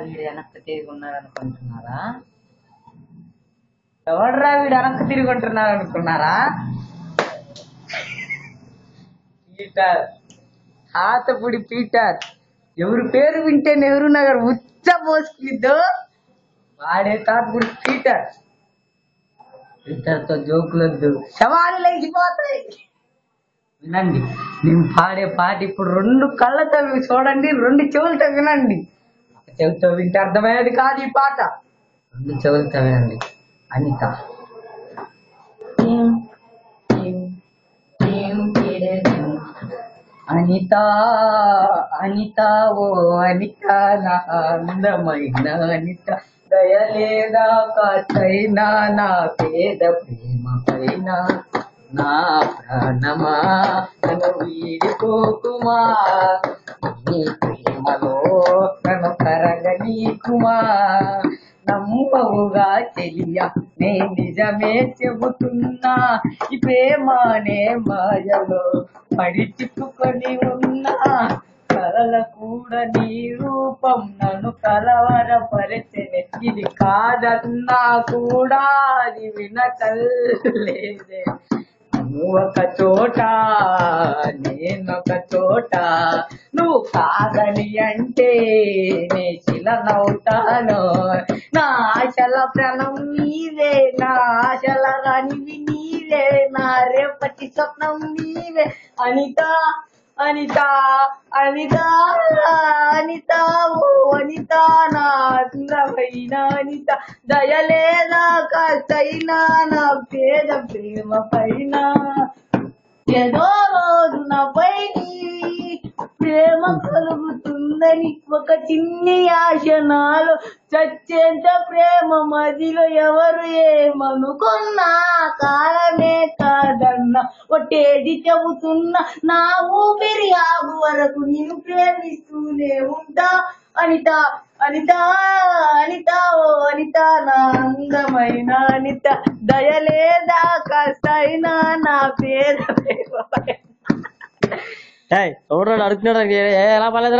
వీడు వెనక్కి తిరిగి ఉన్నారనుకుంటున్నారా? ఎవడరా వీడు వెనక్కి తిరిగి ఉంటున్నారు అనుకున్నారా? Peter, Tatapudi Peter. ఎవరి పేరు వింటే నెహ్రూ నగర్ ఉచ్చ పోసుకుద్దో వాడే తాతపుడి పీటర్. పీటర్తో జోకులొద్దు, శవాలు లేచిపోతాయి. వినండి, నేను పాడే పాట ఇప్పుడు 2 కళ్ళతో చూడండి, 2 చెవులతో వినండి. ఒక చెవితో వింటే అర్థమయ్యేది కాదు ఈ పాట, 2 చెవులతో వినండి. అనిత అనిత అనిత ఓ అనిత నా అందమైన అనిత, దయలేదా కాచైనా నా పేద ప్రేమ పైన, నా ప్రాణమా నన్ను వీడిపోకుమా, నీ ప్రేమలో నన్ను కరగనీకుమా. నమ్మవుగా చెలియా, నే నిజమే చెబుతున్నా, ఈ ప్రేమనే మాయలో పడి చిక్కుకొని ఉన్నా. కలల కూడా నీ రూపం నన్ను కలవరపరిచెనే, ఇది కాదన్నా కూడా అది వినకలేదే. నువ్వు ఒక చోట నేనొక చోట, నువ్వు కాదని అంటే నే శిలనవుతాను. నా ఆశల ప్రాణం నీవే, నా ఆశల రానివి నీవే, నా రేపటి స్వప్నం నీవే. అనిత అనిత అనిత అనిత ఓ అనిత నా అందమైన అనిత, దయలేదా కాచైనా నా పేద ప్రేమ పైన. ఏదో రోజు నాపై ప్రేమ కలుగుతుందని ఒక చిన్ని ఆశ నాలో, చచ్చేంత ప్రేమ మదిలో ఎవరు ఏమనుకున్నా, కాలమే కాదన్నా ఒట్టేది చెబుతున్నా, నా ఊపిరి ఆగు వరకు నేను ప్రేమిస్తూనే ఉంటా. అనిత అనిత అనిత ఓ అనిత నా అందమైన అనిత, దయలేదా కాస్తైనా నా పేద ప్రేమ. ఎవరు అడుగుతున్నాడు ఎలా పర్లేదు